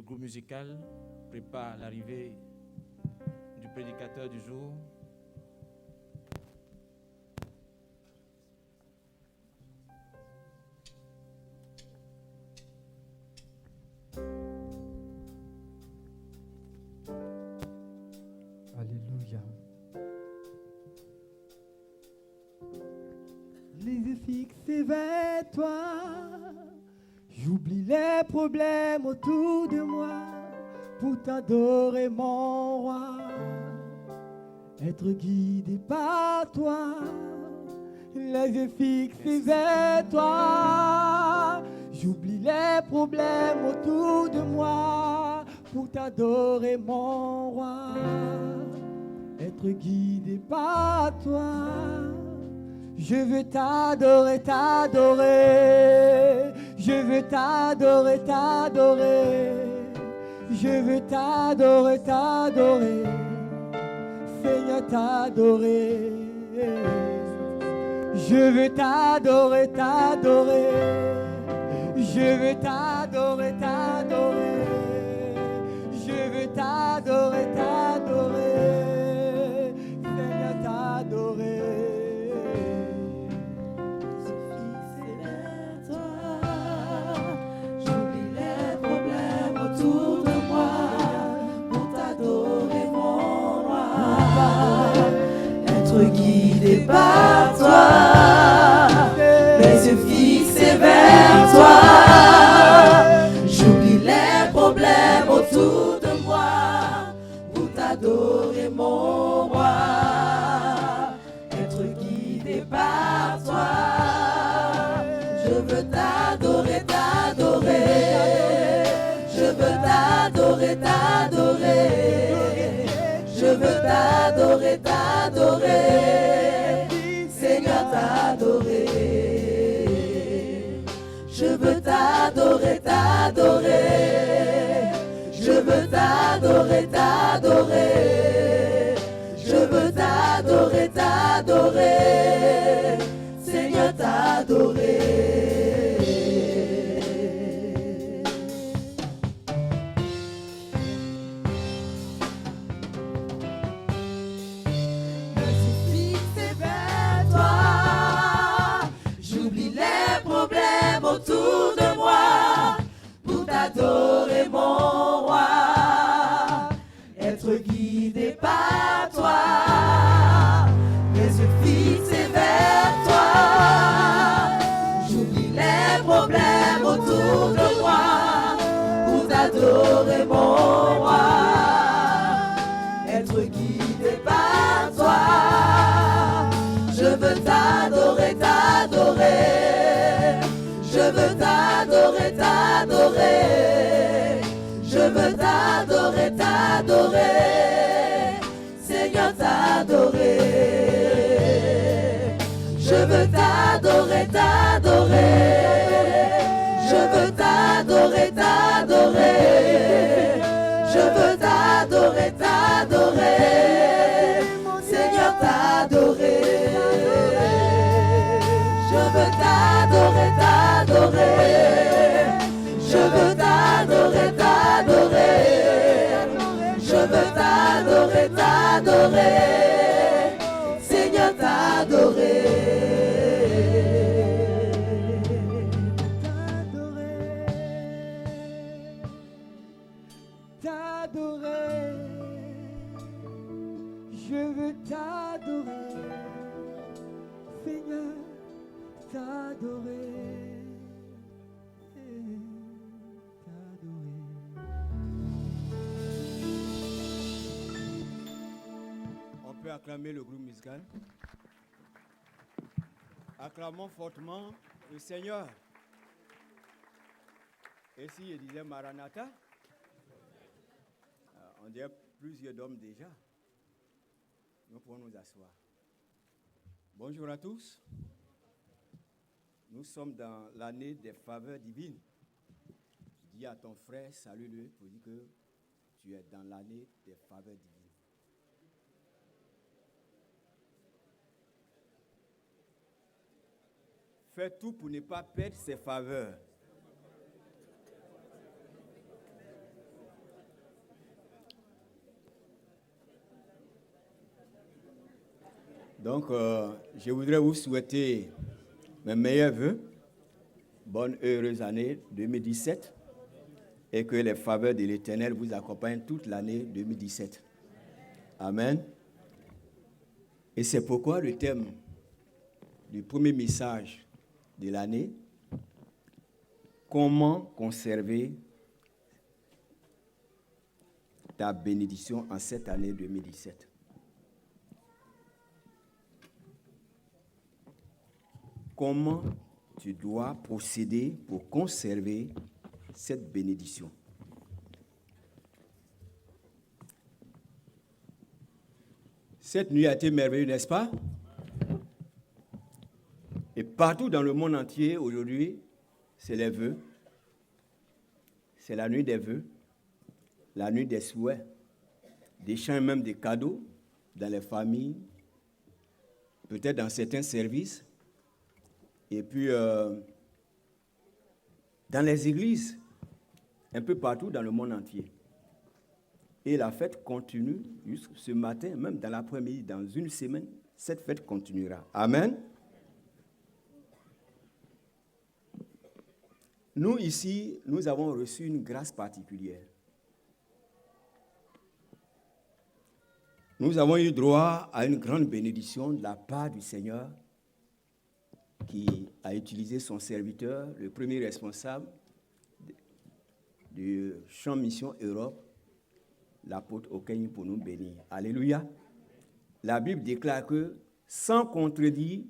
groupe musical prépare l'arrivée du prédicateur du jour. Alléluia. Les yeux fixés vers toi, j'oublie les problèmes autour de moi pour t'adorer mon roi, être guidé par toi. Les yeux fixés vers toi, j'oublie les problèmes autour de moi pour t'adorer mon roi, être guidé par toi. Je veux t'adorer, t'adorer. Je veux t'adorer, t'adorer. Je veux t'adorer, t'adorer. Seigneur, t'adorer. Je veux t'adorer, t'adorer. Je veux t'adorer, t'adorer. Je veux t'adorer, t'adorer. Seigneur, t'adorer. Guidé par toi, les yeux fixés vers toi, j'oublie les problèmes autour de moi pour t'adorer mon roi, être guidé par toi. Je veux t'adorer, t'adorer, je veux t'adorer, t'adorer. Je veux t'adorer, t'adorer, Seigneur, t'adorer. Je veux t'adorer, t'adorer. Je veux t'adorer, t'adorer. Je veux t'adorer, t'adorer, Seigneur, t'adorer. Autour de moi pour t'adorer mon roi, être guidé par toi, les yeux fixés vers toi. J'oublie les problèmes autour de moi pour t'adorer mon roi, être guidé par toi. Je veux t'adorer, t'adorer. Je veux t'adorer, t'adorer. Je veux t'adorer, t'adorer. Seigneur, t'adorer. Je veux t'adorer, t'adorer. Je veux t'adorer, t'adorer. Je veux t'adorer, t'adorer. Seigneur, t'adorer. Je veux t'adorer, t'adorer. Je veux t'adorer, t'adorer. Je veux t'adorer, t'adorer. Seigneur, t'adorer. T'adorer. Je veux t'adorer. Seigneur, t'adorer. On peut acclamer le groupe musical. Acclamons fortement le Seigneur. Et si je disais Maranatha, on dirait plusieurs d'hommes déjà. Nous pouvons nous asseoir. Bonjour à tous. Nous sommes dans l'année des faveurs divines. Dis à ton frère, salue-le pour dire que tu es dans l'année des faveurs divines. Fais tout pour ne pas perdre ses faveurs. Donc, je voudrais vous souhaiter mes meilleurs vœux. Bonne et heureuse année 2017 et que les faveurs de l'Éternel vous accompagnent toute l'année 2017. Amen. Et c'est pourquoi le thème du premier message de l'année, comment conserver ta bénédiction en cette année 2017. Comment tu dois procéder pour conserver cette bénédiction. Cette nuit a été merveilleuse, n'est-ce pas? Et partout dans le monde entier, aujourd'hui, c'est les vœux. C'est la nuit des vœux, la nuit des souhaits, des chants et même des cadeaux dans les familles, peut-être dans certains services. Et puis, dans les églises, un peu partout dans le monde entier. Et la fête continue jusqu'à ce matin, même dans l'après-midi, dans une semaine, cette fête continuera. Amen. Nous, ici, nous avons reçu une grâce particulière. Nous avons eu droit à une grande bénédiction de la part du Seigneur qui a utilisé son serviteur, le premier responsable du Champ Mission Europe, l'apôtre Okenyi, pour nous bénir. Alléluia. La Bible déclare que, sans contredit,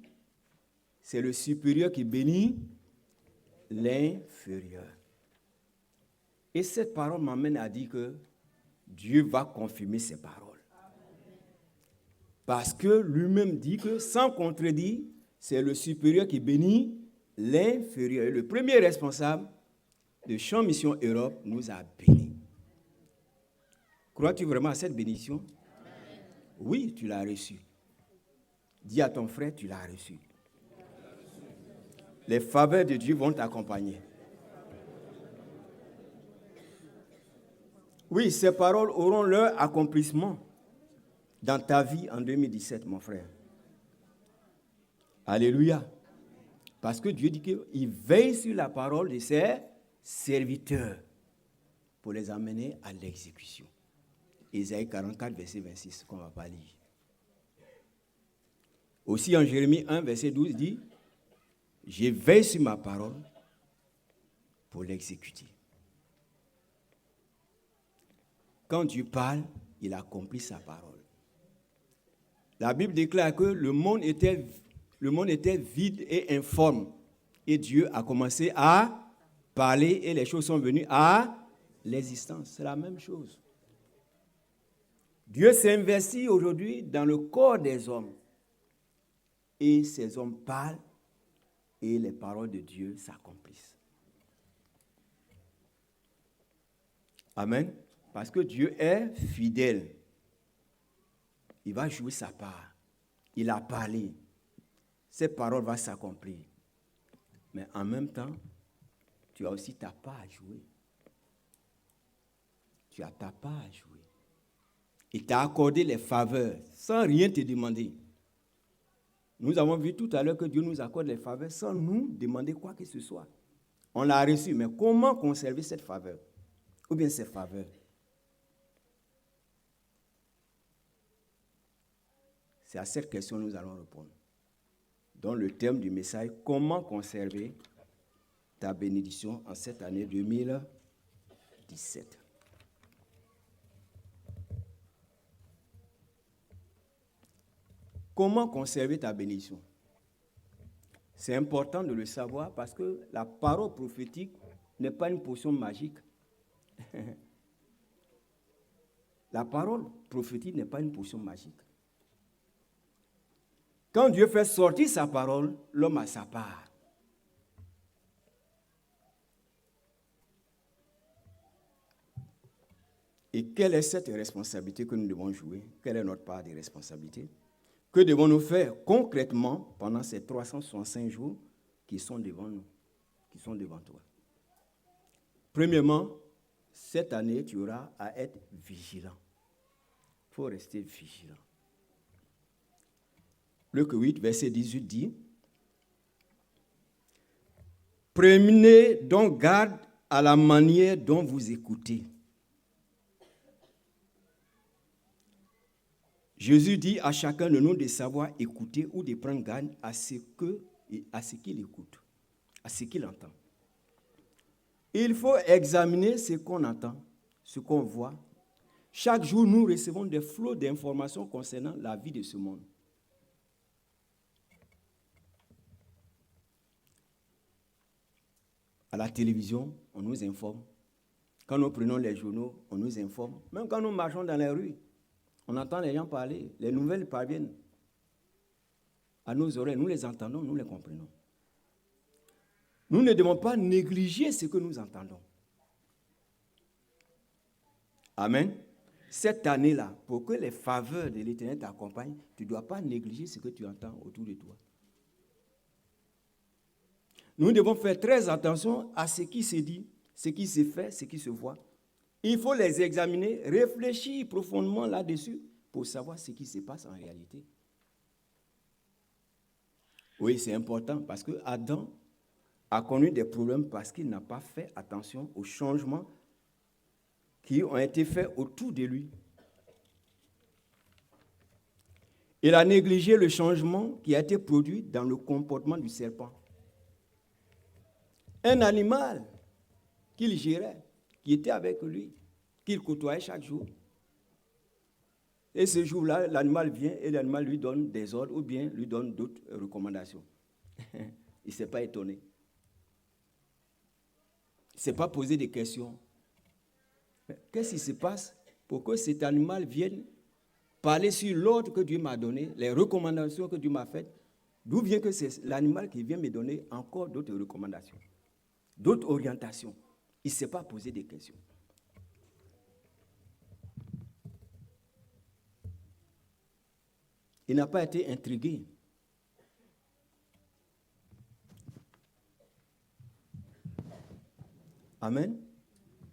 c'est le supérieur qui bénit l'inférieur. Et cette parole m'amène à dire que Dieu va confirmer ses paroles. Parce que lui-même dit que, sans contredit, c'est le supérieur qui bénit l'inférieur. Et le premier responsable de Champ Mission Europe nous a bénis. Crois-tu vraiment à cette bénédiction? Amen. Oui, tu l'as reçue. Dis à ton frère, tu l'as reçue. Les faveurs de Dieu vont t'accompagner. Oui, ces paroles auront leur accomplissement dans ta vie en 2017, mon frère. Alléluia. Parce que Dieu dit qu'il veille sur la parole de ses serviteurs pour les amener à l'exécution. Ésaïe 44, verset 26, qu'on ne va pas lire. Aussi en Jérémie 1, verset 12, dit « Je veille sur ma parole pour l'exécuter. » Quand Dieu parle, il accomplit sa parole. La Bible déclare que le monde était vide et informe. Et Dieu a commencé à parler et les choses sont venues à l'existence. C'est la même chose. Dieu s'investit aujourd'hui dans le corps des hommes. Et ces hommes parlent et les paroles de Dieu s'accomplissent. Amen. Parce que Dieu est fidèle. Il va jouer sa part. Il a parlé. Cette parole va s'accomplir. Mais en même temps, tu as aussi ta part à jouer. Tu as ta part à jouer. Il t'a accordé les faveurs sans rien te demander. Nous avons vu tout à l'heure que Dieu nous accorde les faveurs sans nous demander quoi que ce soit. On l'a reçu, mais comment conserver cette faveur? Ou bien ces faveurs? C'est à cette question que nous allons répondre. Dans le thème du message, comment conserver ta bénédiction en cette année 2017. Comment conserver ta bénédiction? C'est important de le savoir parce que la parole prophétique n'est pas une potion magique. La parole prophétique n'est pas une potion magique. Quand Dieu fait sortir sa parole, l'homme a sa part. Et quelle est cette responsabilité que nous devons jouer? Quelle est notre part de responsabilité? Que devons-nous faire concrètement pendant ces 365 jours qui sont devant nous, qui sont devant toi? Premièrement, cette année, tu auras à être vigilant. Il faut rester vigilant. Luc 8, verset 18 dit, « Prenez donc garde à la manière dont vous écoutez. » Jésus dit à chacun de nous de savoir écouter ou de prendre garde à ce qu'il écoute, à ce qu'il entend. Il faut examiner ce qu'on entend, ce qu'on voit. Chaque jour, nous recevons des flots d'informations concernant la vie de ce monde. À la télévision, on nous informe. Quand nous prenons les journaux, on nous informe. Même quand nous marchons dans les rues, on entend les gens parler. Les nouvelles parviennent à nos oreilles. Nous les entendons, nous les comprenons. Nous ne devons pas négliger ce que nous entendons. Amen. Cette année-là, pour que les faveurs de l'Éternel t'accompagnent, tu ne dois pas négliger ce que tu entends autour de toi. Nous devons faire très attention à ce qui se dit, ce qui se fait, ce qui se voit. Il faut les examiner, réfléchir profondément là-dessus pour savoir ce qui se passe en réalité. Oui, c'est important parce que Adam a connu des problèmes parce qu'il n'a pas fait attention aux changements qui ont été faits autour de lui. Il a négligé le changement qui a été produit dans le comportement du serpent. Un animal qu'il gérait, qui était avec lui, qu'il côtoyait chaque jour. Et ce jour-là, l'animal vient et l'animal lui donne des ordres ou bien lui donne d'autres recommandations. Il ne s'est pas étonné. Il ne s'est pas posé de questions. Qu'est-ce qui se passe pour que cet animal vienne parler sur l'ordre que Dieu m'a donné, les recommandations que Dieu m'a faites? D'où vient que c'est l'animal qui vient me donner encore d'autres recommandations, d'autres orientations? Il ne s'est pas posé de questions. Il n'a pas été intrigué. Amen.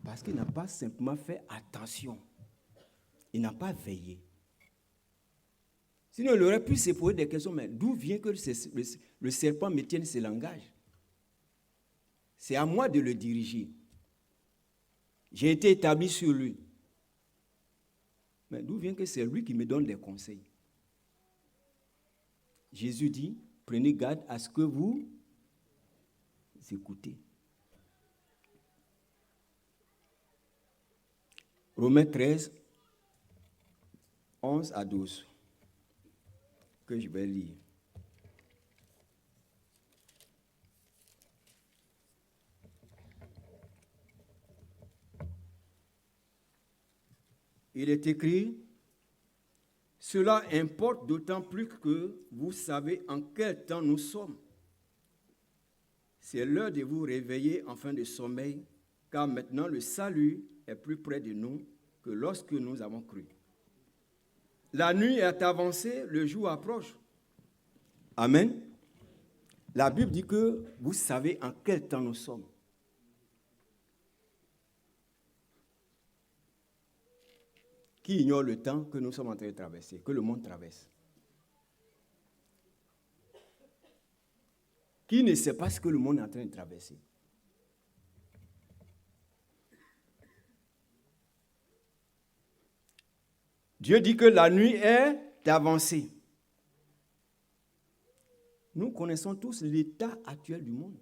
Parce qu'il n'a pas simplement fait attention. Il n'a pas veillé. Sinon, il aurait pu se poser des questions, mais d'où vient que le serpent me tienne ce langage? C'est à moi de le diriger. J'ai été établi sur lui. Mais d'où vient que c'est lui qui me donne des conseils? Jésus dit, prenez garde à ce que vous écoutez. Romains 13, 11 à 12, que je vais lire. Il est écrit, « Cela importe d'autant plus que vous savez en quel temps nous sommes. C'est l'heure de vous réveiller en fin de sommeil, car maintenant le salut est plus près de nous que lorsque nous avons cru. La nuit est avancée, le jour approche. » Amen. La Bible dit que vous savez en quel temps nous sommes. Qui ignore le temps que nous sommes en train de traverser, que le monde traverse? Qui ne sait pas ce que le monde est en train de traverser? Dieu dit que la nuit est avancée. Nous connaissons tous l'état actuel du monde.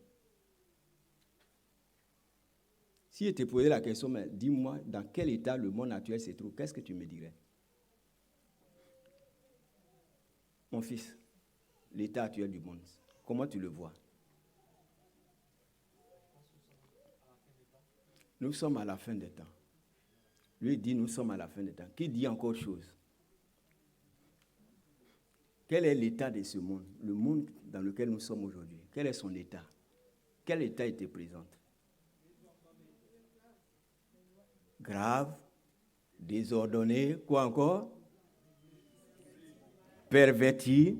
Si je te posais la question, mais dis-moi dans quel état le monde actuel se trouve, qu'est-ce que tu me dirais? Mon fils, l'état actuel du monde, comment tu le vois? Nous sommes à la fin des temps. Lui dit, nous sommes à la fin des temps. Qui dit encore chose? Quel est l'état de ce monde? Le monde dans lequel nous sommes aujourd'hui. Quel est son état? Quel état il te présente? Grave, désordonné, quoi encore? Perverti,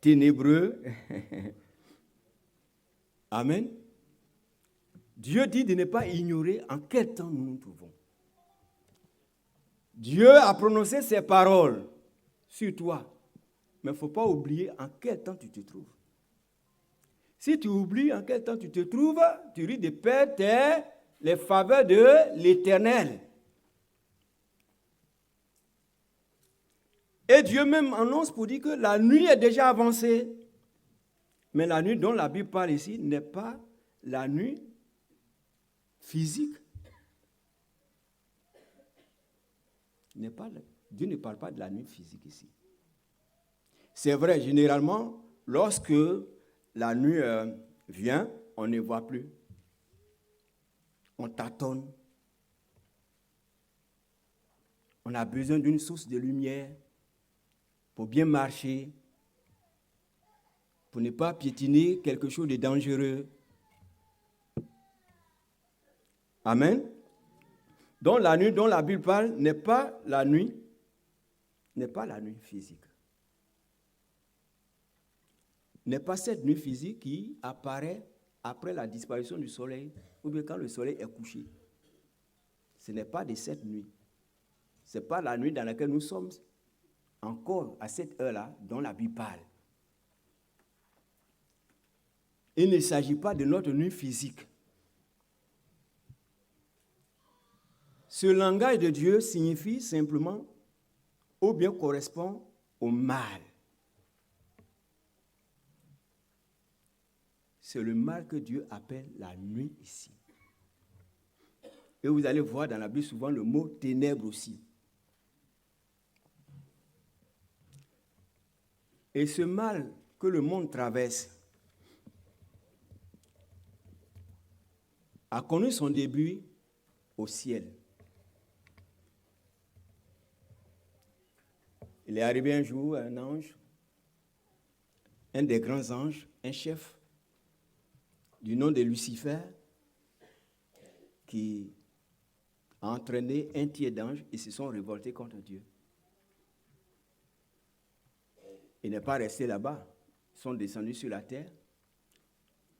ténébreux. Amen. Dieu dit de ne pas ignorer en quel temps nous nous trouvons. Dieu a prononcé ses paroles sur toi. Mais il ne faut pas oublier en quel temps tu te trouves. Si tu oublies en quel temps tu te trouves, tu risques de perdre les faveurs de l'Éternel. Et Dieu même annonce pour dire que la nuit est déjà avancée. Mais la nuit dont la Bible parle ici n'est pas la nuit physique. Dieu ne parle pas de la nuit physique ici. C'est vrai, généralement, lorsque la nuit vient, on ne voit plus. On tâtonne. On a besoin d'une source de lumière pour bien marcher, pour ne pas piétiner quelque chose de dangereux. Amen. Donc la nuit dont la Bible parle n'est pas la nuit physique. N'est pas cette nuit physique qui apparaît après la disparition du soleil ou bien quand le soleil est couché. Ce n'est pas de cette nuit. Ce n'est pas la nuit dans laquelle nous sommes encore à cette heure-là dont la Bible parle. Il ne s'agit pas de notre nuit physique. Ce langage de Dieu signifie simplement ou bien correspond au mal. C'est le mal que Dieu appelle la nuit ici. Et vous allez voir dans la Bible souvent le mot ténèbres aussi. Et ce mal que le monde traverse a connu son début au ciel. Il est arrivé un jour un ange, un des grands anges, un chef du nom de Lucifer, qui a entraîné un tiers d'anges et se sont révoltés contre Dieu. Il n'est pas resté là-bas. Ils sont descendus sur la terre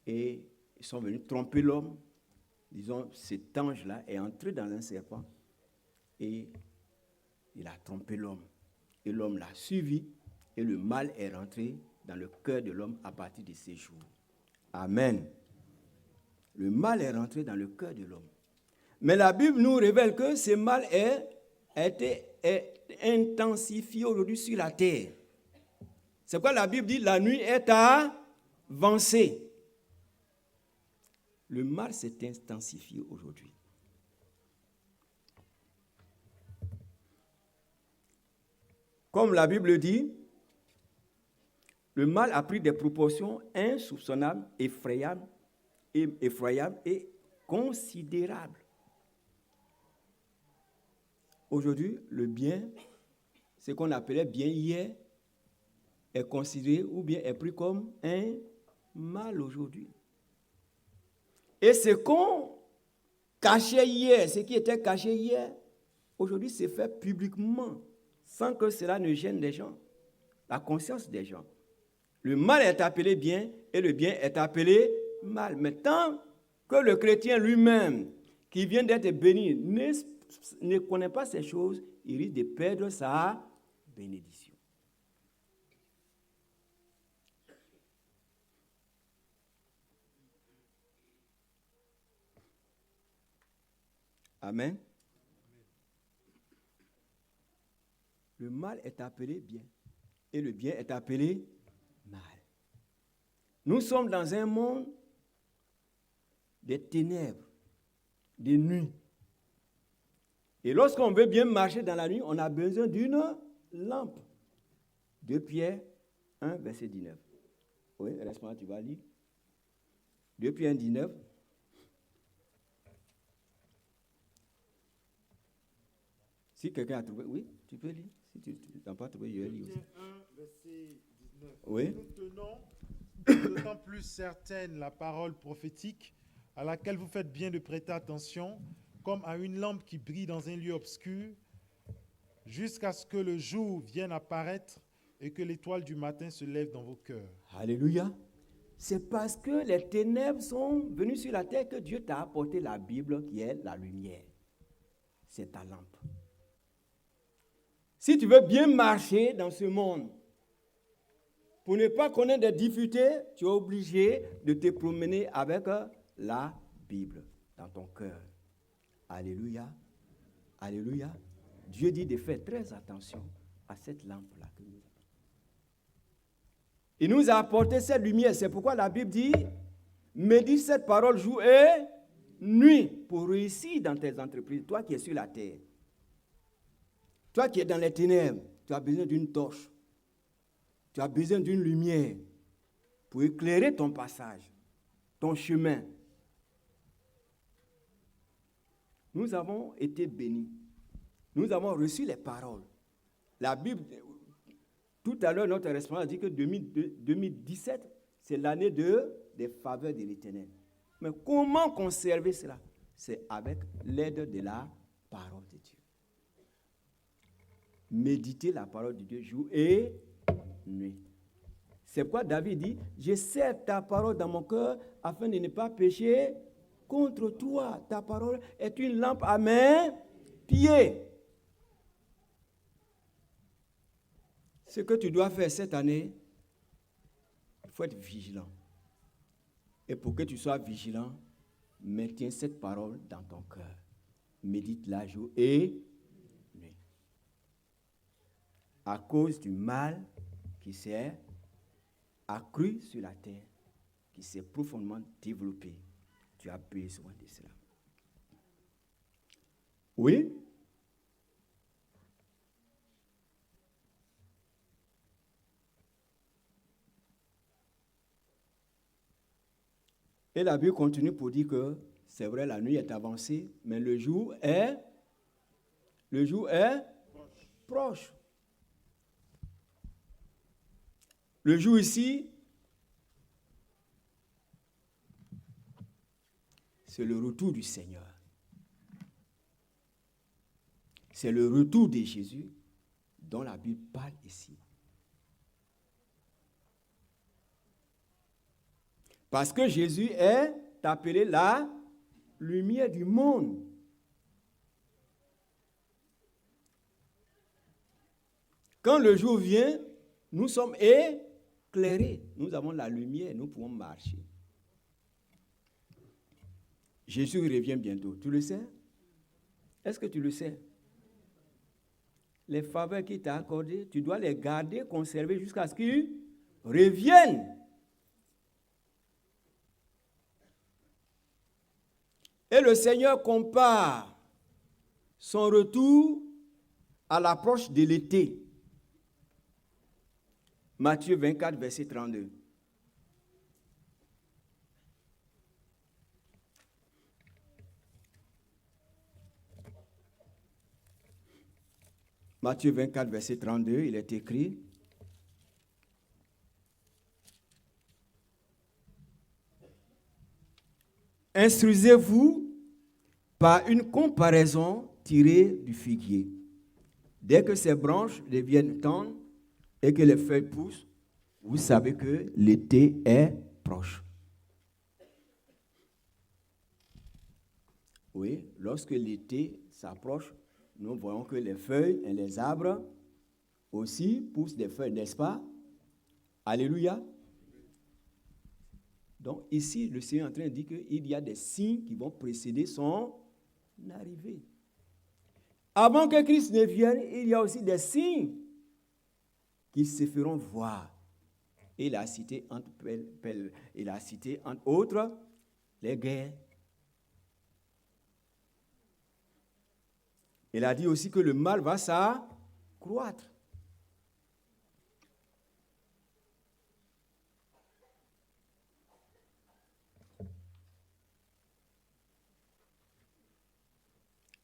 et ils sont venus tromper l'homme. Disons, cet ange-là est entré dans un serpent et il a trompé l'homme. Et l'homme l'a suivi et le mal est rentré dans le cœur de l'homme à partir de ces jours. Amen. Le mal est rentré dans le cœur de l'homme. Mais la Bible nous révèle que ce mal est intensifié aujourd'hui sur la terre. C'est pourquoi la Bible dit la nuit est avancée. Le mal s'est intensifié aujourd'hui. Comme la Bible dit, le mal a pris des proportions insoupçonnables, effrayables et considérables. Aujourd'hui, le bien, ce qu'on appelait bien hier, est considéré ou bien est pris comme un mal aujourd'hui. Et ce qu'on cachait hier, ce qui était caché hier, aujourd'hui c'est fait publiquement, sans que cela ne gêne les gens, la conscience des gens. Le mal est appelé bien et le bien est appelé mal. Mais tant que le chrétien lui-même, qui vient d'être béni, ne connaît pas ces choses, il risque de perdre sa bénédiction. Amen. Le mal est appelé bien et le bien est appelé mal. Nous sommes dans un monde des ténèbres, des nuits. Et lorsqu'on veut bien marcher dans la nuit, on a besoin d'une lampe. 2 Pierre 1, verset 19. Oui, reste-moi, tu vas lire. 2 Pierre 1, 19. Si quelqu'un a trouvé, oui, tu peux lire. Si tu n'as pas trouvé, je vais lire aussi. 1, verset 19. Oui. Nous tenons d'autant plus certaine la parole prophétique à laquelle vous faites bien de prêter attention, comme à une lampe qui brille dans un lieu obscur, jusqu'à ce que le jour vienne apparaître et que l'étoile du matin se lève dans vos cœurs. Alléluia. C'est parce que les ténèbres sont venues sur la terre que Dieu t'a apporté la Bible qui est la lumière. C'est ta lampe. Si tu veux bien marcher dans ce monde, Pour ne pas connaître des difficultés, tu es obligé de te promener avec la Bible dans ton cœur. Alléluia. Alléluia. Dieu dit de faire très attention à cette lampe-là que nous avons. Il nous a apporté cette lumière. C'est pourquoi la Bible dit, médite cette parole jour et nuit pour réussir dans tes entreprises. Toi qui es sur la terre, toi qui es dans les ténèbres, tu as besoin d'une torche. Tu as besoin d'une lumière pour éclairer ton passage, ton chemin. Nous avons été bénis. Nous avons reçu les paroles. La Bible, tout à l'heure, notre responsable a dit que 2017, c'est l'année des faveurs de l'Éternel. Mais comment conserver cela? C'est avec l'aide de la parole de Dieu. Méditer la parole de Dieu jour et nuit. C'est pourquoi David dit, je serre ta parole dans mon cœur afin de ne pas pécher contre toi. Ta parole est une lampe à mes pieds. Ce que tu dois faire cette année, il faut être vigilant. Et pour que tu sois vigilant, maintiens cette parole dans ton cœur. Médite-la jour et nuit. À cause du mal qui s'est accru sur la terre, qui s'est profondément développé, tu as besoin de cela. Oui? Et la Bible continue pour dire que c'est vrai, la nuit est avancée, mais le jour est proche. Le jour ici, c'est le retour du Seigneur. C'est le retour de Jésus dont la Bible parle ici. Parce que Jésus est appelé la lumière du monde. Quand le jour vient, nous sommes éclairés. Nous avons la lumière, nous pouvons marcher. Jésus revient bientôt. Tu le sais? Est-ce que tu le sais? Les faveurs qu'il t'a accordées, tu dois les garder, conserver jusqu'à ce qu'ils reviennent. Et le Seigneur compare son retour à l'approche de l'été. Matthieu 24, verset 32. Matthieu 24, verset 32, il est écrit: instruisez-vous par une comparaison tirée du figuier. Dès que ses branches deviennent tendres et que les feuilles poussent, vous savez que l'été est proche. Oui, lorsque l'été s'approche, nous voyons que les feuilles et les arbres aussi poussent des feuilles, n'est-ce pas? Alléluia. Donc ici, le Seigneur est en train de dire qu'il y a des signes qui vont précéder son arrivée. Avant que Christ ne vienne, il y a aussi des signes qui se feront voir. Et il a cité entre autres les guerres. Il a dit aussi que le mal va s'accroître.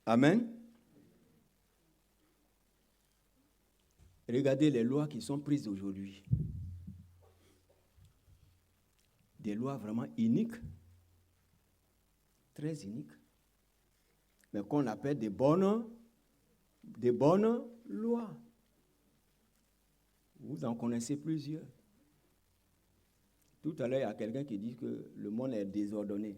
Amen. Regardez les lois qui sont prises aujourd'hui. Des lois vraiment uniques, très uniques, mais qu'on appelle des bonnes lois. Vous en connaissez plusieurs. Tout à l'heure, il y a quelqu'un qui dit que le monde est désordonné.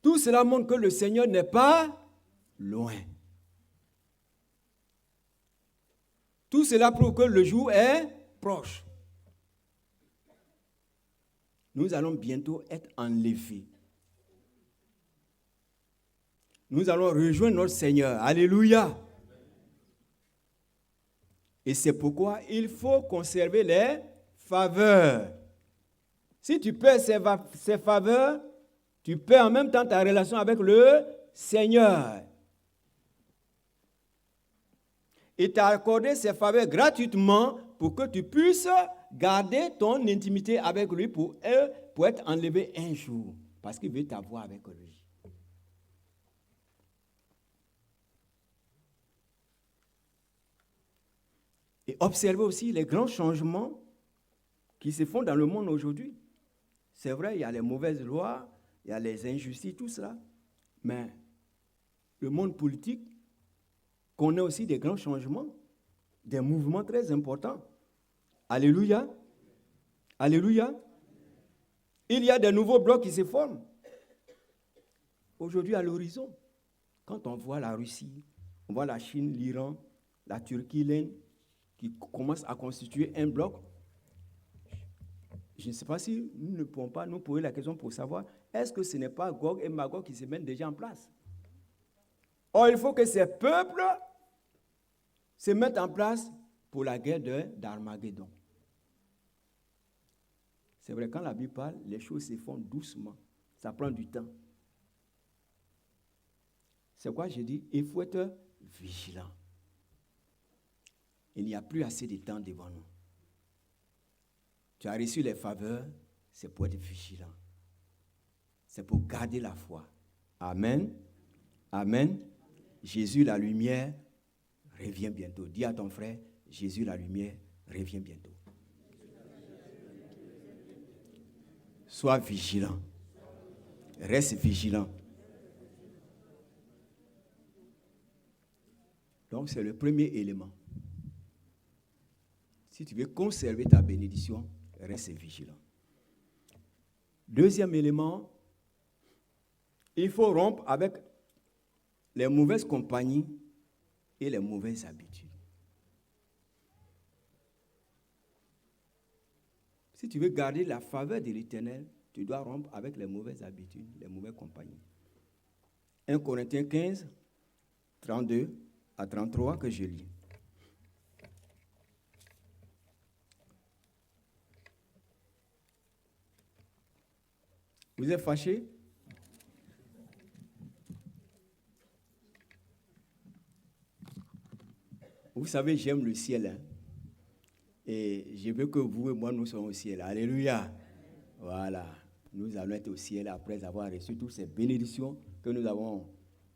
Tout cela montre que le Seigneur n'est pas loin. Tout cela prouve que le jour est proche. Nous allons bientôt être enlevés. Nous allons rejoindre notre Seigneur. Alléluia. Et c'est pourquoi il faut conserver les faveurs. Si tu perds ces faveurs, tu perds en même temps ta relation avec le Seigneur. Il t'a accordé ces faveurs gratuitement pour que tu puisses garder ton intimité avec lui pour être enlevé un jour. Parce qu'il veut t'avoir avec lui. Et observez aussi les grands changements qui se font dans le monde aujourd'hui. C'est vrai, il y a les mauvaises lois, il y a les injustices, tout cela. Mais le monde politique connaît aussi des grands changements, des mouvements très importants. Alléluia. Alléluia. Il y a de nouveaux blocs qui se forment. Aujourd'hui, à l'horizon, quand on voit la Russie, on voit la Chine, l'Iran, la Turquie, l'Inde, qui commencent à constituer un bloc, je ne sais pas si nous ne pouvons pas nous poser la question pour savoir, est-ce que ce n'est pas Gog et Magog qui se mettent déjà en place? Or, il faut que ces peuples se mettent en place pour la guerre d'Armageddon. C'est vrai, quand la Bible parle, les choses se font doucement. Ça prend du temps. C'est quoi je dis? Il faut être vigilant. Il n'y a plus assez de temps devant nous. Tu as reçu les faveurs, c'est pour être vigilant. C'est pour garder la foi. Amen. Amen. Jésus, la lumière, revient bientôt. Dis à ton frère, Jésus, la lumière, revient bientôt. Sois vigilant. Reste vigilant. Donc, c'est le premier élément. Si tu veux conserver ta bénédiction, reste vigilant. Deuxième élément, il faut rompre avec les mauvaises compagnies et les mauvaises habitudes. Si tu veux garder la faveur de l'Éternel, tu dois rompre avec les mauvaises habitudes, les mauvaises compagnies. 1 Corinthiens 15, 32 à 33 que je lis. Vous êtes fâchés? Vous savez, j'aime le ciel. Hein? Et je veux que vous et moi, nous soyons au ciel. Alléluia. Voilà. Nous allons être au ciel après avoir reçu toutes ces bénédictions que nous avons,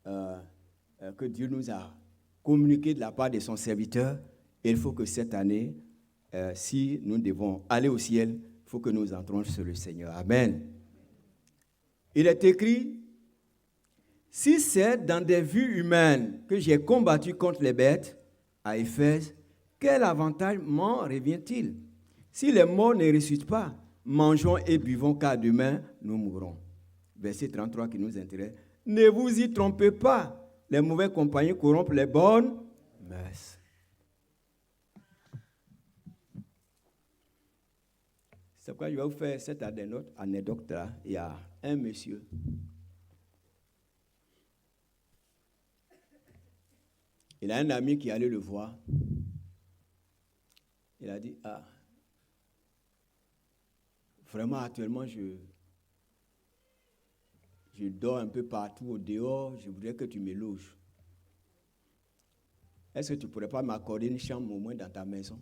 que Dieu nous a communiquées de la part de son serviteur. Et il faut que cette année, si nous devons aller au ciel, il faut que nous entrons sur le Seigneur. Amen. Il est écrit, si c'est dans des vues humaines que j'ai combattu contre les bêtes à Éphèse, quel avantage m'en revient-il? Si les morts ne ressuscitent pas, mangeons et buvons car demain nous mourrons. Verset 33 qui nous intéresse. Ne vous y trompez pas, les mauvais compagnons corrompent les bonnes mœurs. C'est pourquoi je vais vous faire cette anecdote-là. Il y a un monsieur. Il a un ami qui allait le voir. Il a dit, vraiment actuellement je dors un peu partout au dehors, je voudrais que tu me loges. Est-ce que tu ne pourrais pas m'accorder une chambre au moins dans ta maison?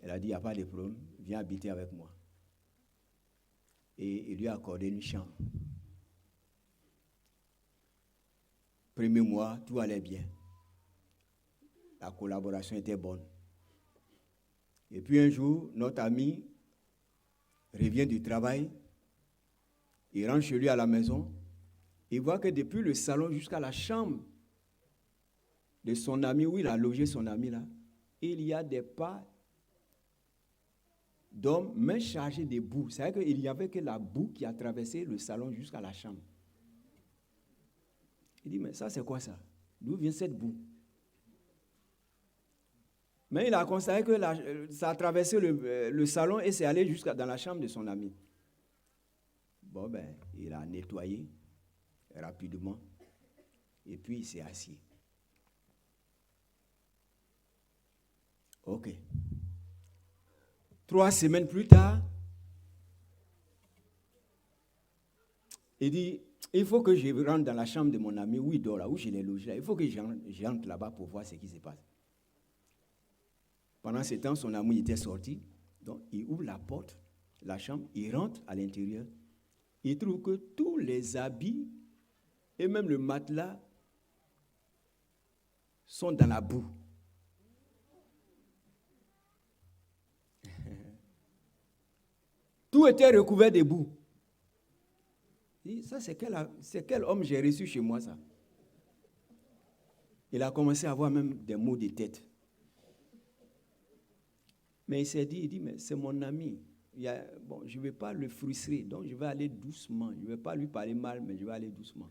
Elle a dit, il n'y a pas de problème, viens habiter avec moi. Et il lui a accordé une chambre. Premier mois, tout allait bien. La collaboration était bonne. Et puis un jour, notre ami revient du travail, il rentre chez lui à la maison, il voit que depuis le salon jusqu'à la chambre de son ami, où il a logé son ami là, il y a des pas d'hommes, mains chargées de boue. C'est-à-dire qu'il n'y avait que la boue qui a traversé le salon jusqu'à la chambre. Il dit, mais ça c'est quoi ça? D'où vient cette boue? Mais il a constaté que ça a traversé le salon et c'est allé jusqu'à dans la chambre de son ami. Bon, ben, il a nettoyé rapidement et puis il s'est assis. OK. 3 semaines plus tard, il dit, il faut que je rentre dans la chambre de mon ami où il dort là, où je l'ai logé là. Il faut que j'entre là-bas pour voir ce qui se passe. Pendant ce temps, son ami était sorti. Donc, il ouvre la porte, la chambre, il rentre à l'intérieur. Il trouve que tous les habits et même le matelas sont dans la boue. Tout était recouvert de boue. Il dit, ça, c'est quel homme j'ai reçu chez moi, ça? Il a commencé à avoir même des maux de tête. Mais il s'est dit, mais c'est mon ami. Bon, je ne vais pas le frustrer, donc je vais aller doucement. Je ne vais pas lui parler mal, mais je vais aller doucement.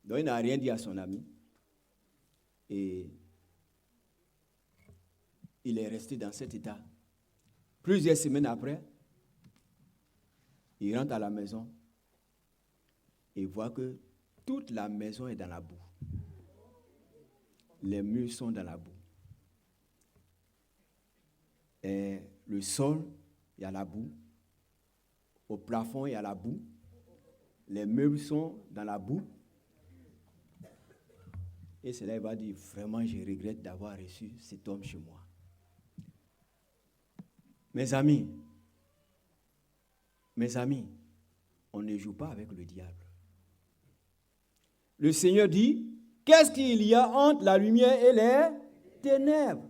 Donc il n'a rien dit à son ami. Et il est resté dans cet état. Plusieurs semaines après, il rentre à la maison et voit que toute la maison est dans la boue. Les murs sont dans la boue. Et le sol, il y a la boue. Au plafond, il y a la boue. Les meubles sont dans la boue. Et c'est là qu'il va dire, vraiment, je regrette d'avoir reçu cet homme chez moi. Mes amis, on ne joue pas avec le diable. Le Seigneur dit, qu'est-ce qu'il y a entre la lumière et les ténèbres?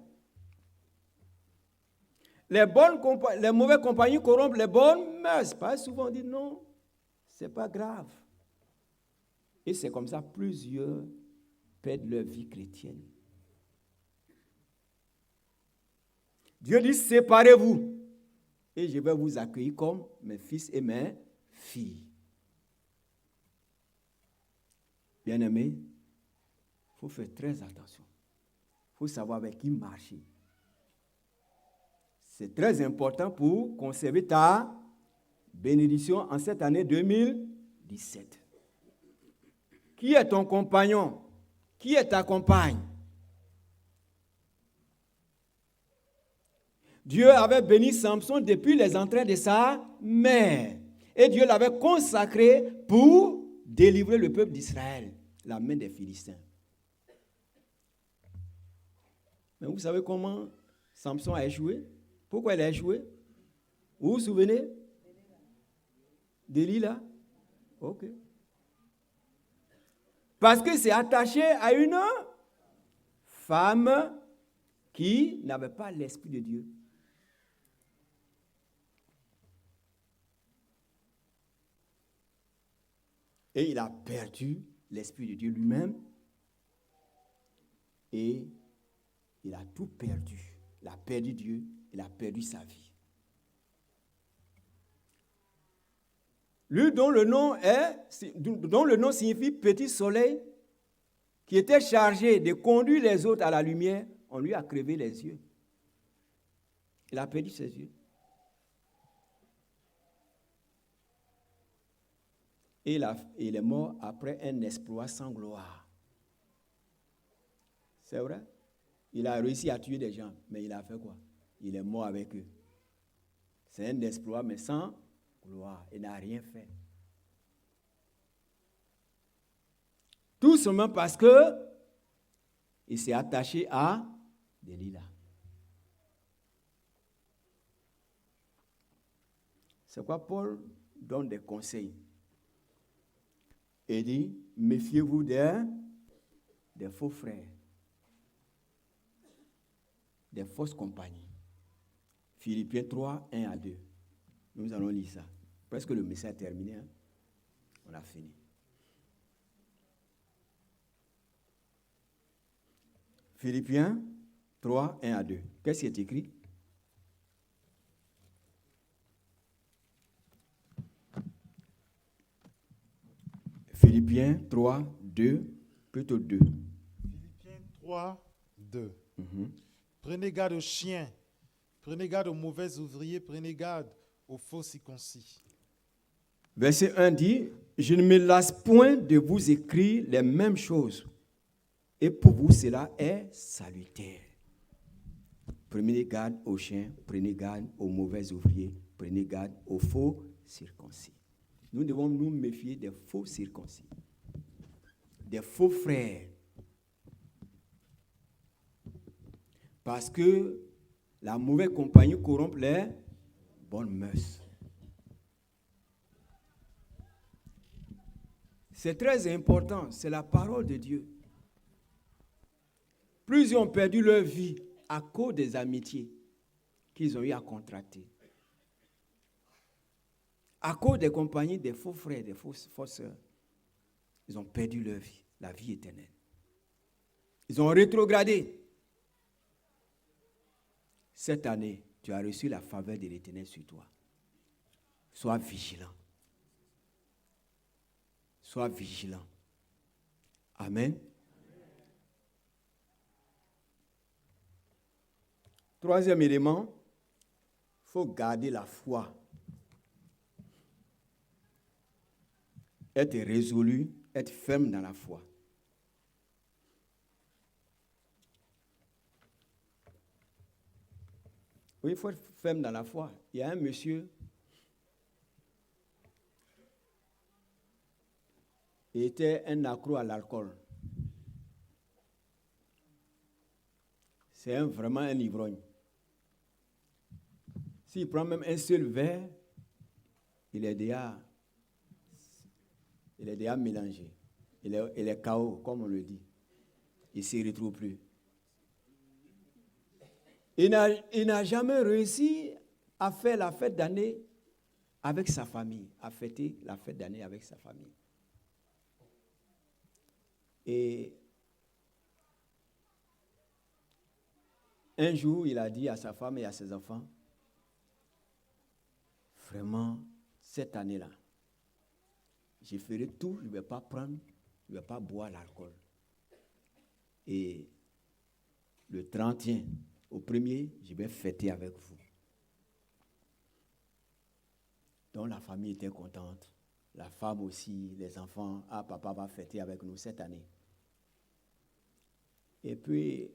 Les mauvais compagnons corrompent les bonnes mœurs. Pas souvent on dit non, c'est pas grave. Et c'est comme ça plusieurs perdent leur vie chrétienne. Dieu dit, séparez-vous et je vais vous accueillir comme mes fils et mes filles. Bien-aimés, il faut faire très attention. Il faut savoir avec qui marcher. C'est très important pour conserver ta bénédiction en cette année 2017. Qui est ton compagnon? Qui est ta compagne? Dieu avait béni Samson depuis les entrailles de sa mère. Et Dieu l'avait consacré pour délivrer le peuple d'Israël, la main des Philistins. Mais vous savez comment Samson a échoué? Pourquoi il a échoué? Vous vous souvenez? Delilah? Ok. Parce qu'il s'est attaché à une femme qui n'avait pas l'Esprit de Dieu. Et il a perdu l'Esprit de Dieu lui-même. Et il a tout perdu. Il a perdu Dieu. Il a perdu sa vie. Lui dont le nom signifie petit soleil, qui était chargé de conduire les autres à la lumière, on lui a crevé les yeux. Il a perdu ses yeux. Et il est mort après un exploit sans gloire. C'est vrai? Il a réussi à tuer des gens, mais il a fait quoi? Il est mort avec eux. C'est un exploit, mais sans gloire. Il n'a rien fait. Tout seulement parce que il s'est attaché à Delilah. C'est quoi Paul donne des conseils? Il dit, méfiez-vous des faux frères, des fausses compagnies. Philippiens 3, 1 à 2. Nous allons lire ça. Presque le message est terminé. Hein? On a fini. Philippiens 3, 1 à 2. Qu'est-ce qui est écrit? Philippiens 3, 2, plutôt 2. Philippiens 3, 2. Prenez garde aux chiens. Prenez garde aux mauvais ouvriers. Prenez garde aux faux circoncis. Verset 1 dit, « Je ne me lasse point de vous écrire les mêmes choses, et pour vous cela est salutaire. » Prenez garde aux chiens, prenez garde aux mauvais ouvriers, prenez garde aux faux circoncis. Nous devons nous méfier des faux circoncis, des faux frères. Parce que la mauvaise compagnie corrompt les bonnes mœurs. C'est très important, c'est la parole de Dieu. Plusieurs ont perdu leur vie à cause des amitiés qu'ils ont eu à contracter. À cause des compagnies des faux frères, des fausses sœurs, ils ont perdu leur vie, la vie éternelle. Ils ont rétrogradé. Cette année, tu as reçu la faveur de l'Éternel sur toi. Sois vigilant. Sois vigilant. Amen. Troisième élément, il faut garder la foi. Être résolu, être ferme dans la foi. Oui, il faut être ferme dans la foi. Il y a un monsieur, il était un accro à l'alcool. C'est vraiment un ivrogne. S'il prend même un seul verre, il est déjà mélangé. Il est KO, comme on le dit. Il ne s'y retrouve plus. Il n'a jamais réussi à faire la fête d'année avec sa famille, à fêter la fête d'année avec sa famille. Et un jour, il a dit à sa femme et à ses enfants, vraiment, cette année-là, je ferai tout, je ne vais pas prendre, je ne vais pas boire l'alcool. Et le 31, au 1er, je vais fêter avec vous. Donc la famille était contente. La femme aussi, les enfants, « Ah, papa va fêter avec nous cette année. » Et puis,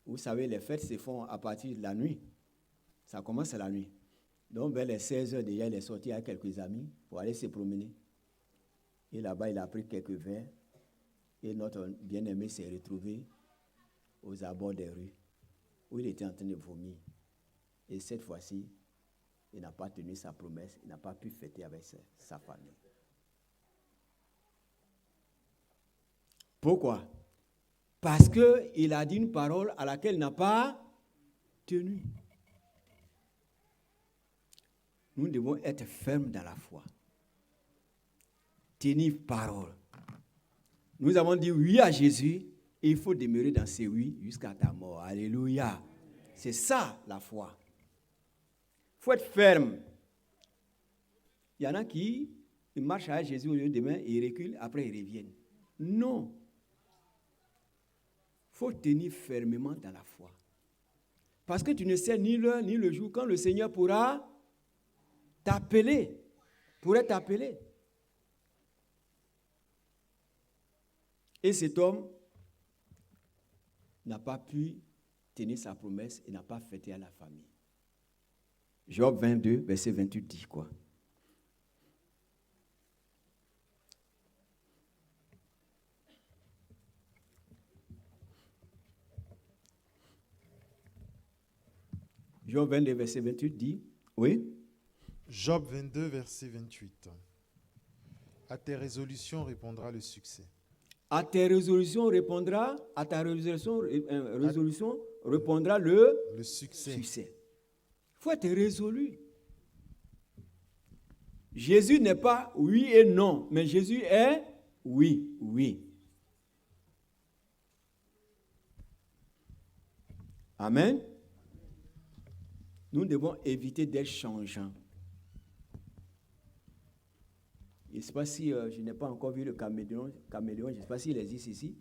vous savez, les fêtes se font à partir de la nuit. Ça commence à la nuit. Donc, vers les 16 heures déjà, il est sorti avec quelques amis pour aller se promener. Et là-bas, il a pris quelques verres. Et notre bien-aimé s'est retrouvé aux abords des rues, où il était en train de vomir. Et cette fois-ci, il n'a pas tenu sa promesse, il n'a pas pu fêter avec sa famille. Pourquoi? Parce qu'il a dit une parole à laquelle il n'a pas tenu. Nous devons être fermes dans la foi. Tenir parole. Nous avons dit oui à Jésus, et il faut demeurer dans ces oui jusqu'à ta mort. Alléluia. C'est ça la foi. Il faut être ferme. Il y en a qui marchent avec Jésus au lieu de demain, ils reculent, après ils reviennent. Non. Il faut tenir fermement dans la foi. Parce que tu ne sais ni l'heure ni le jour quand le Seigneur pourra t'appeler. Pourrait t'appeler. Et cet homme n'a pas pu tenir sa promesse et n'a pas fêté à la famille. Job 22, verset 28 dit quoi? Job 22, verset 28 dit, oui? Job 22, verset 28. À tes résolutions répondra le succès. À tes résolutions répondra, à ta résolution répondra le succès. Il faut être résolu. Jésus n'est pas oui et non, mais Jésus est oui, oui. Amen. Nous devons éviter d'être changeants. Je ne sais pas si je n'ai pas encore vu le caméléon, je ne sais pas s'il existe ici.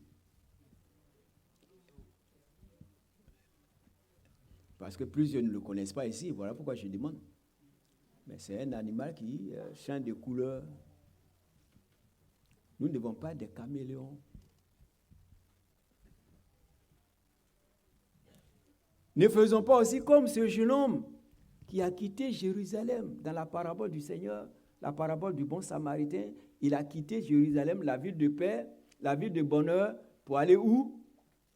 Parce que plusieurs ne le connaissent pas ici, voilà pourquoi je demande. Mais c'est un animal qui change de couleur. Nous ne devons pas être des caméléons. Ne faisons pas aussi comme ce jeune homme qui a quitté Jérusalem dans la parabole du Seigneur, la parabole du bon Samaritain. Il a quitté Jérusalem, la ville de paix, la ville de bonheur, pour aller où?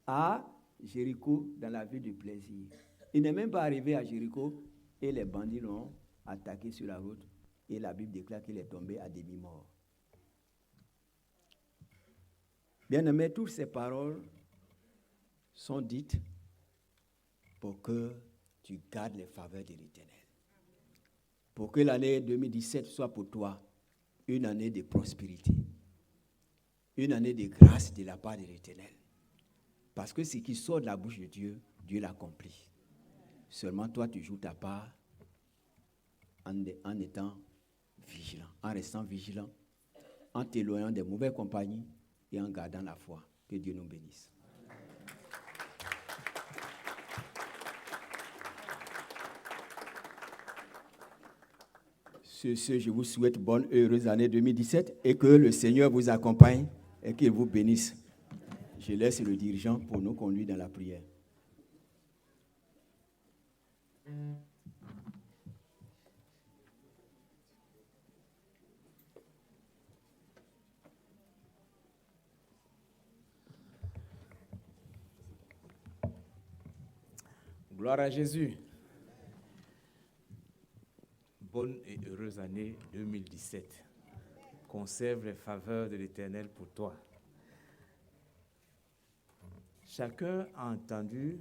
À Jéricho, dans la ville du plaisir. Il n'est même pas arrivé à Jéricho et les bandits l'ont attaqué sur la route et la Bible déclare qu'il est tombé à demi-mort. Bien-aimés, toutes ces paroles sont dites pour que tu gardes les faveurs de l'Éternel. Pour que l'année 2017 soit pour toi une année de prospérité, une année de grâce de la part de l'Éternel. Parce que ce qui sort de la bouche de Dieu, Dieu l'accomplit. Seulement toi, tu joues ta part en étant vigilant, en restant vigilant, en t'éloignant des mauvaises compagnies et en gardant la foi. Que Dieu nous bénisse. Sur ce, je vous souhaite bonne et heureuse année 2017 et que le Seigneur vous accompagne et qu'il vous bénisse. Je laisse le dirigeant pour nous conduire dans la prière. Gloire à Jésus. Bonne et heureuse année 2017. Conserve les faveurs de l'Éternel pour toi. Chacun a entendu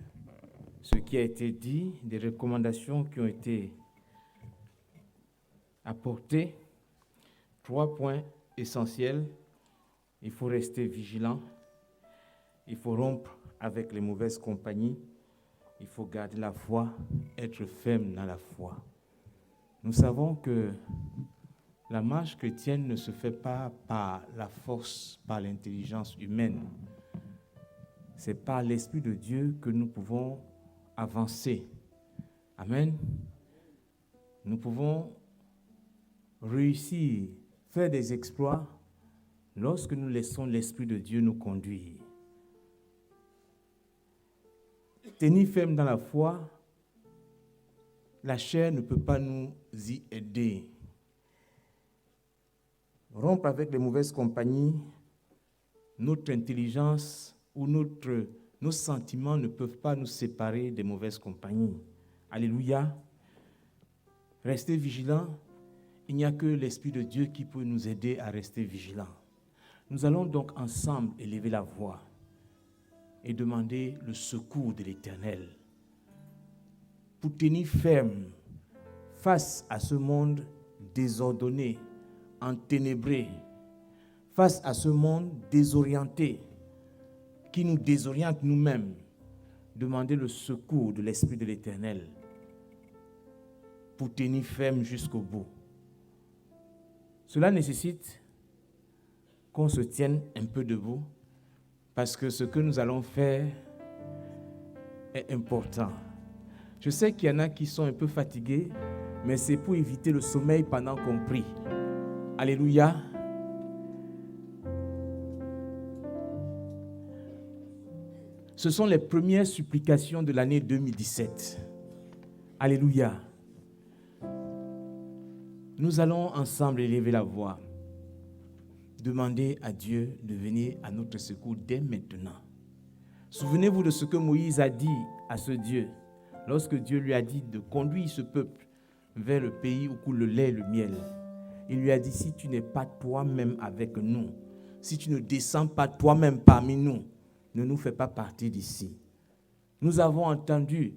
ce qui a été dit, des recommandations qui ont été apportées. 3 points essentiels. Il faut rester vigilant. Il faut rompre avec les mauvaises compagnies. Il faut garder la foi, être ferme dans la foi. Nous savons que la marche chrétienne ne se fait pas par la force, par l'intelligence humaine. C'est par l'Esprit de Dieu que nous pouvons avancer. Amen. Nous pouvons réussir, faire des exploits lorsque nous laissons l'Esprit de Dieu nous conduire. Tenir ferme dans la foi, la chair ne peut pas nous y aider. Rompre avec les mauvaises compagnies, notre intelligence ou nos sentiments ne peuvent pas nous séparer des mauvaises compagnies. Alléluia. Restez vigilants. Il n'y a que l'Esprit de Dieu qui peut nous aider à rester vigilants. Nous allons donc ensemble élever la voix et demander le secours de l'Éternel pour tenir ferme face à ce monde désordonné, enténébré, face à ce monde désorienté, qui nous désoriente nous-mêmes. Demander le secours de l'Esprit de l'Éternel pour tenir ferme jusqu'au bout. Cela nécessite qu'on se tienne un peu debout, parce que ce que nous allons faire est important. Je sais qu'il y en a qui sont un peu fatigués, mais c'est pour éviter le sommeil pendant qu'on prie. Alléluia. Ce sont les premières supplications de l'année 2017. Alléluia. Nous allons ensemble élever la voix. Demander à Dieu de venir à notre secours dès maintenant. Souvenez-vous de ce que Moïse a dit à ce Dieu, lorsque Dieu lui a dit de conduire ce peuple vers le pays où coule le lait et le miel. Il lui a dit, si tu n'es pas toi-même avec nous, si tu ne descends pas toi-même parmi nous, ne nous fais pas partie d'ici. Nous avons entendu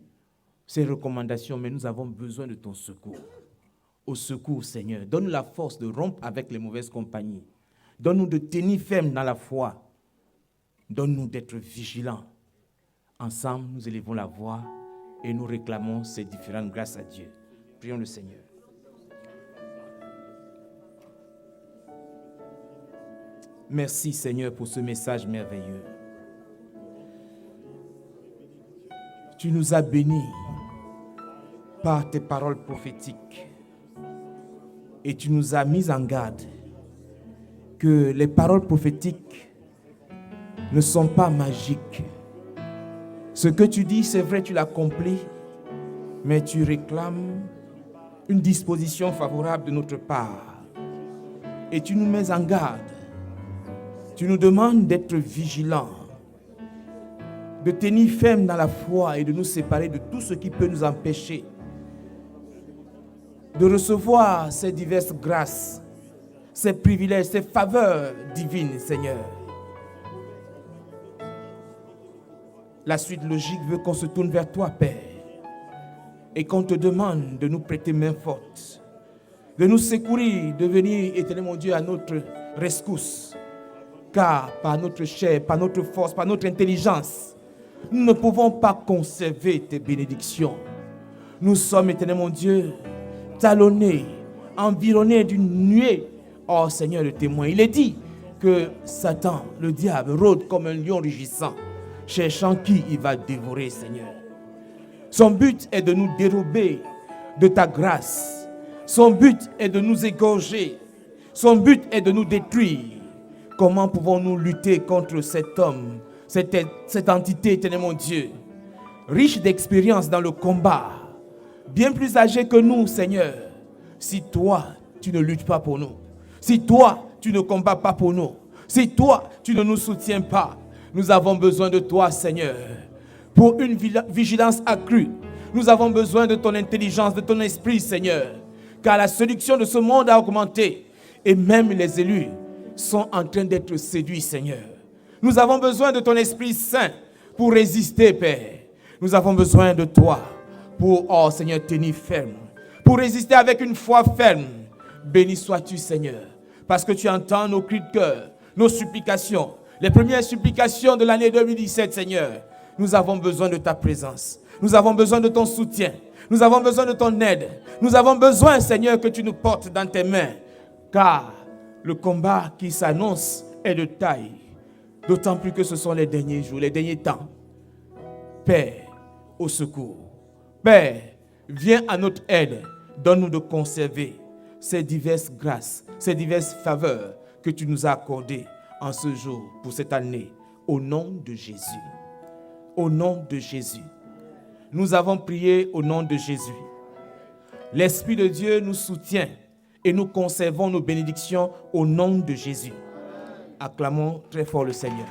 ces recommandations, mais nous avons besoin de ton secours. Au secours, Seigneur. Donne-nous la force de rompre avec les mauvaises compagnies. Donne-nous de tenir ferme dans la foi. Donne-nous d'être vigilants. Ensemble, nous élevons la voix et nous réclamons ces différentes grâces à Dieu. Prions le Seigneur. Merci Seigneur pour ce message merveilleux. Tu nous as bénis pas tes paroles prophétiques. Et tu nous as mis en garde que les paroles prophétiques ne sont pas magiques. Ce que tu dis, c'est vrai, tu l'accomplis, mais tu réclames une disposition favorable de notre part. Et tu nous mets en garde. Tu nous demandes d'être vigilants, de tenir ferme dans la foi et de nous séparer de tout ce qui peut nous empêcher de recevoir ces diverses grâces, ces privilèges, ces faveurs divines, Seigneur. La suite logique veut qu'on se tourne vers toi, Père, et qu'on te demande de nous prêter main forte, de nous secourir, de venir, éternel mon Dieu, à notre rescousse. Car par notre chair, par notre force, par notre intelligence, nous ne pouvons pas conserver tes bénédictions. Nous sommes, éternel mon Dieu, talonnés, environnés d'une nuée, oh Seigneur, de témoins. Il est dit que Satan, le diable, rôde comme un lion rugissant, cherchant qui il va dévorer, Seigneur. Son but est de nous dérober de ta grâce. Son but est de nous égorger. Son but est de nous détruire. Comment pouvons-nous lutter contre cet homme, cette entité, éternel mon Dieu, riche d'expérience dans le combat, bien plus âgé que nous, Seigneur, si toi, tu ne luttes pas pour nous, si toi, tu ne combats pas pour nous, si toi, tu ne nous soutiens pas. Nous avons besoin de toi, Seigneur, pour une vigilance accrue. Nous avons besoin de ton intelligence, de ton esprit, Seigneur, car la séduction de ce monde a augmenté et même les élus sont en train d'être séduits, Seigneur. Nous avons besoin de ton Esprit Saint pour résister, Père. Nous avons besoin de toi pour, oh Seigneur, tenir ferme, pour résister avec une foi ferme. Béni sois-tu, Seigneur, parce que tu entends nos cris de cœur, nos supplications, les premières supplications de l'année 2017, Seigneur. Nous avons besoin de ta présence. Nous avons besoin de ton soutien. Nous avons besoin de ton aide. Nous avons besoin, Seigneur, que tu nous portes dans tes mains, car le combat qui s'annonce est de taille, d'autant plus que ce sont les derniers jours, les derniers temps. Père, au secours. Père, viens à notre aide. Donne-nous de conserver ces diverses grâces, ces diverses faveurs que tu nous as accordées en ce jour, pour cette année, au nom de Jésus. Au nom de Jésus. Nous avons prié au nom de Jésus. L'Esprit de Dieu nous soutient et nous conservons nos bénédictions au nom de Jésus. Acclamons très fort le Seigneur.